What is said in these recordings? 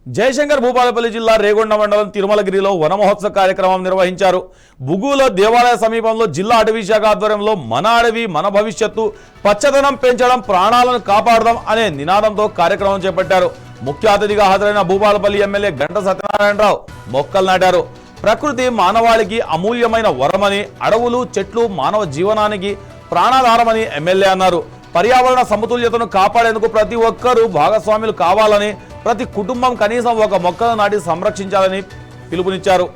జయశంకర్ భూపాలపల్లి జిల్లా రేగొండ మండలం తిరుమలగిరిలో వన మహోత్సవ కార్యక్రమం నిర్వహించారు. బుగుల దేవాలయ సమీపంలో జిల్లా అటవీ శాఖ ఆధ్వర్యంలో మన అడవి మన భవిష్యత్తు, పచ్చదనం పెంచడం ప్రాణాలను కాపాడదాం అనే నినాదంతో కార్యక్రమం చేపట్టారు. ముఖ్య అతిథిగా హాజరైన భూపాలపల్లి ఎమ్మెల్యే గంట సత్యనారాయణరావు మొక్కలు నాటారు. ప్రకృతి మానవాళికి అమూల్యమైన వరమని, అడవులు చెట్లు మానవ జీవనానికి ప్రాణాధారమని ఎమ్మెల్యే అన్నారు. పర్యావరణ సమతుల్యతను కాపాడేందుకు ప్రతి ఒక్కరూ భాగస్వాములు కావాలని, ప్రతి కుటుంబం కనీసం ఒక మొక్కను నాటి సంరక్షించాలని పిలుపునిచ్చారు.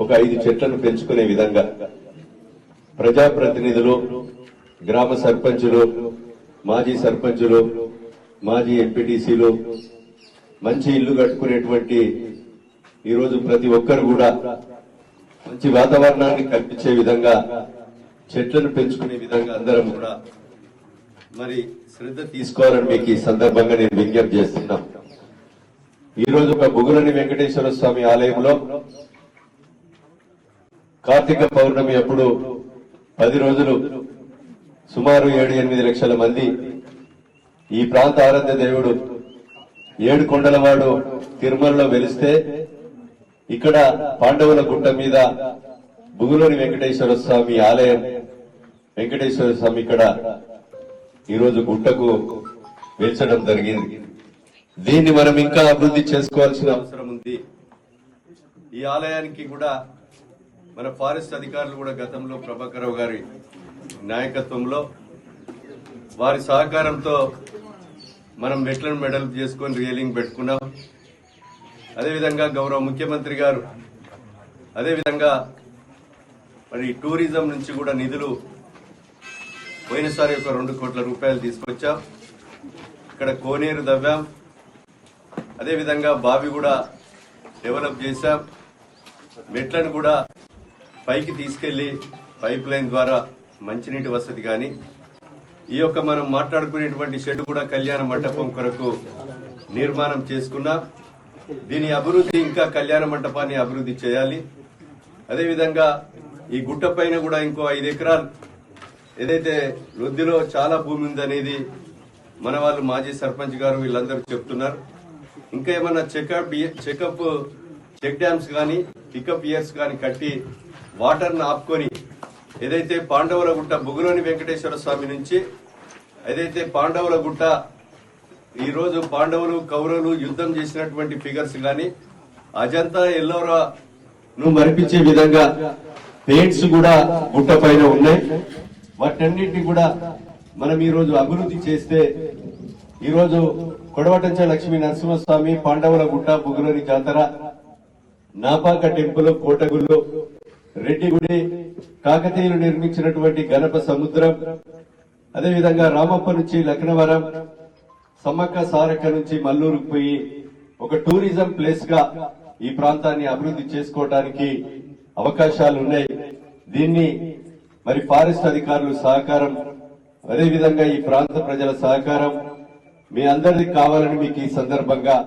ఒక 5 చెట్లను పెంచుకునే విధంగా ప్రజాప్రతినిధులు, గ్రామ సర్పంచులు, మాజీ సర్పంచులు, మాజీ ఎంపీటీసీలు మంచి ఇల్లు కట్టుకునేటువంటి ఈరోజు ప్రతి ఒక్కరు కూడా మంచి వాతావరణాన్ని కల్పించే విధంగా చెట్లను పెంచుకునే విధంగా అందరం కూడా మరి శ్రద్ధ తీసుకోవాలని మీకు ఈ సందర్భంగా నేను విజ్ఞప్తి చేస్తున్నా. ఈరోజు ఒక బుగులని వెంకటేశ్వర స్వామి ఆలయంలో కార్తీక పౌర్ణమి అప్పుడు 10 రోజులు సుమారు 7-8 లక్షల మంది ఈ ప్రాంత ఆరాధ్య దేవుడు 7 కొండలవాడు తిరుమలలో వెలిస్తే ఇక్కడ పాండవుల గుట్ట మీద బుగులోని వెంకటేశ్వర స్వామి ఆలయం, వెంకటేశ్వర స్వామి ఇక్కడ ఈరోజు గుట్టకు వెలిచడం జరిగింది. దీన్ని మనం ఇంకా అభివృద్ధి చేసుకోవాల్సిన అవసరం ఉంది. ఈ ఆలయానికి కూడా మన ఫారెస్ట్ అధికారులు కూడా గతంలో ప్రభాకరరావు గారి నాయకత్వంలో వారి సహకారంతో మనం మెట్లను మెడల్ చేసుకొని రియలింగ్ పెట్టుకున్నాం. అదేవిధంగా గౌరవ ముఖ్యమంత్రి గారు అదేవిధంగా మరి టూరిజం నుంచి కూడా నిధులు పోయినసారి ఒక 2 కోట్ల రూపాయలు తీసుకొచ్చాం. ఇక్కడ కోనేరు దవ్వాం, అదేవిధంగా బావి కూడా డెవలప్ చేశాం. మెట్లను కూడా పైకి తీసుకెళ్లి పైప్ లైన్ ద్వారా మంచినీటి వసతి కానీ, ఈ యొక్క మనం మాట్లాడుకునేటువంటి షెడ్ కూడా కళ్యాణ మండపం కొరకు నిర్మాణం చేసుకున్నాం. దీని అభివృద్ధి ఇంకా కళ్యాణ మండపాన్ని అభివృద్ధి చేయాలి. అదేవిధంగా ఈ గుట్ట పైన కూడా ఇంకో 5 ఎకరాలు ఏదైతే లొద్దిలో చాలా భూమి ఉందనేది మన వాళ్ళు మాజీ సర్పంచ్ గారు వీళ్ళందరూ చెప్తున్నారు. ఇంకా ఏమన్నా చెకప్ చెక్ డ్యామ్స్ కానీ పికప్ ఇయర్స్ కానీ కట్టి వాటర్ను ఆపుకొని ఏదైతే పాండవుల గుట్ట బుగులోని వెంకటేశ్వర స్వామి నుంచి ఏదైతే పాండవుల గుట్ట ఈరోజు పాండవులు కౌరవులు యుద్ధం చేసినటువంటి ఫిగర్స్ కానీ అజంతా ఎల్లోరాను మరిపించే విధంగా పెయింట్స్ కూడా గుట్ట పైన ఉన్నాయి. వాటన్నింటినీ కూడా మనం ఈరోజు అభివృద్ధి చేస్తే ఈరోజు కొడవటంచ లక్ష్మీ నరసింహస్వామి, పాండవుల గుట్ట, బుగులోని జాతర, నాపాక టెంపుల్, కోటగుళ్ళు, రెడ్డి గుడి, కాకతీయులు నిర్మించినటువంటి గణప సముద్రం, అదేవిధంగా రామప్ప నుంచి లక్నవరం, సమ్మక్క సారక్క నుంచి మల్లూరుకు పోయి ఒక టూరిజం ప్లేస్ గా ఈ ప్రాంతాన్ని అభివృద్ధి చేసుకోవడానికి అవకాశాలు ఉన్నాయి. దీన్ని మరి ఫారెస్ట్ అధికారులు సహకారం, అదేవిధంగా ఈ ప్రాంత ప్రజల సహకారం మీ అందరిది కావాలని మీకు ఈ సందర్భంగా